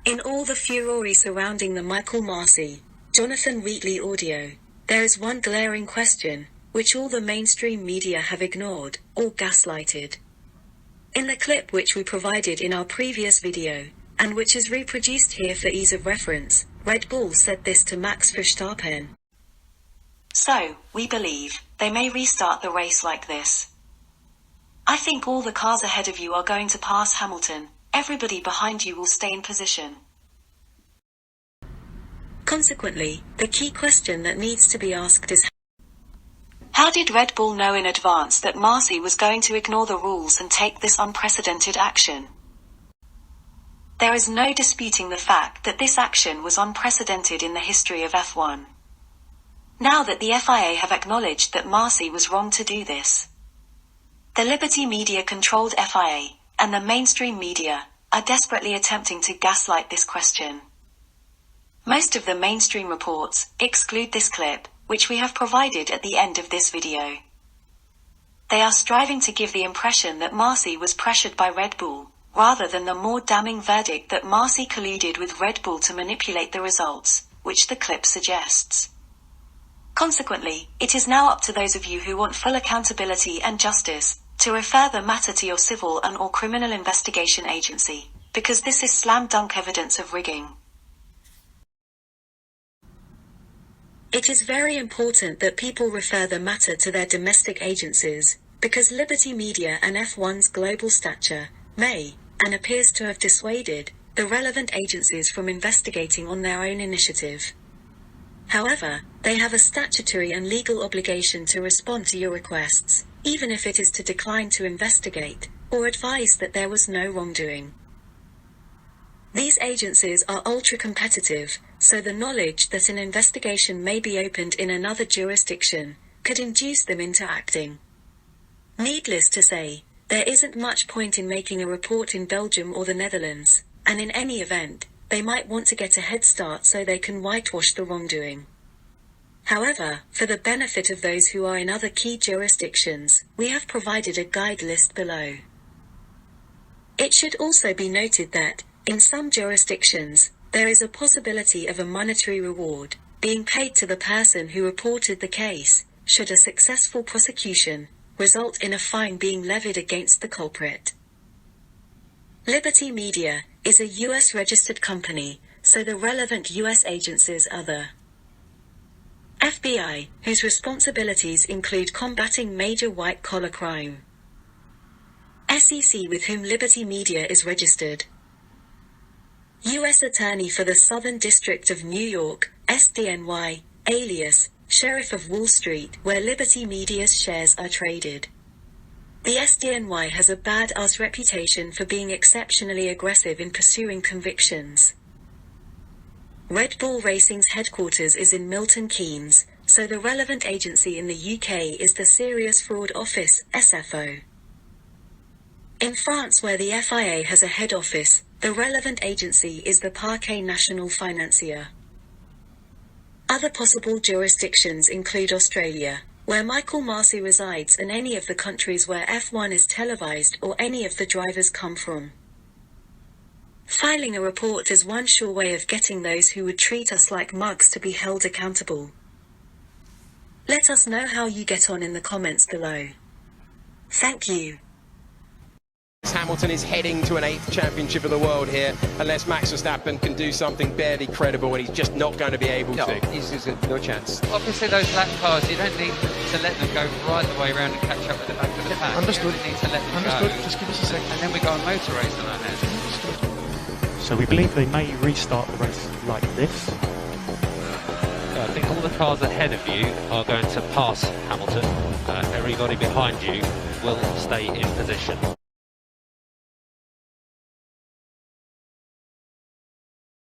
In all the furore surrounding the Michae Masi, Jonathan Wheatley audio, there is one glaring question, which all the mainstream media have ignored, or gaslighted. In the clip which we provided in our previous video, and which is reproduced here for ease of reference, Red Bull said this to Max Verstappen. "So, we believe, they may restart the race like this. I think all the cars ahead of you are going to pass Hamilton, everybody behind you will stay in position." Consequently, the key question that needs to be asked is, how did Red Bull know in advance that Masi was going to ignore the rules and take this unprecedented action? There is no disputing the fact that this action was unprecedented in the history of F1. Now that the FIA have acknowledged that Masi was wrong to do this, the Liberty Media-controlled FIA, and the mainstream media, are desperately attempting to gaslight this question. Most of the mainstream reports exclude this clip, which we have provided at the end of this video. They are striving to give the impression that Masi was pressured by Red Bull, rather than the more damning verdict that Masi colluded with Red Bull to manipulate the results, which the clip suggests. Consequently, it is now up to those of you who want full accountability and justice, to refer the matter to your civil and/or criminal investigation agency, because this is slam-dunk evidence of rigging. It is very important that people refer the matter to their domestic agencies, because Liberty Media and F1's global stature may, and appears to have dissuaded, the relevant agencies from investigating on their own initiative. However, they have a statutory and legal obligation to respond to your requests, even if it is to decline to investigate, or advise that there was no wrongdoing. These agencies are ultra-competitive, so the knowledge that an investigation may be opened in another jurisdiction could induce them into acting. Needless to say, there isn't much point in making a report in Belgium or the Netherlands, and in any event, they might want to get a head start so they can whitewash the wrongdoing. However, for the benefit of those who are in other key jurisdictions, we have provided a guide list below. It should also be noted that, in some jurisdictions, there is a possibility of a monetary reward being paid to the person who reported the case, should a successful prosecution result in a fine being levied against the culprit. Liberty Media is a US-registered company, so the relevant US agencies are the FBI, whose responsibilities include combating major white-collar crime; SEC, with whom Liberty Media is registered; U.S. Attorney for the Southern District of New York, SDNY, alias, Sheriff of Wall Street, where Liberty Media's shares are traded. The SDNY has a bad-ass reputation for being exceptionally aggressive in pursuing convictions. Red Bull Racing's headquarters is in Milton Keynes, so the relevant agency in the UK is the Serious Fraud Office, SFO. In France, where the FIA has a head office, the relevant agency is the Parquet National Financier. Other possible jurisdictions include Australia, where Michae Masi resides, and any of the countries where F1 is televised or any of the drivers come from. Filing a report is one sure way of getting those who would treat us like mugs to be held accountable. Let us know how you get on in the comments below. Thank you. Hamilton is heading to an 8th championship of the world here, unless Max Verstappen can do something barely credible, and he's just not going to be able to. He's no chance. Obviously, those lap cars, you don't need to let them go right the way around and catch up with the back of the pack. Understood. You need to let them Understood. go. Just give us a second. And then we go on motor race on our hands. Understood. So we believe they may restart the race like this. I think all the cars ahead of you are going to pass Hamilton. Everybody behind you will stay in position.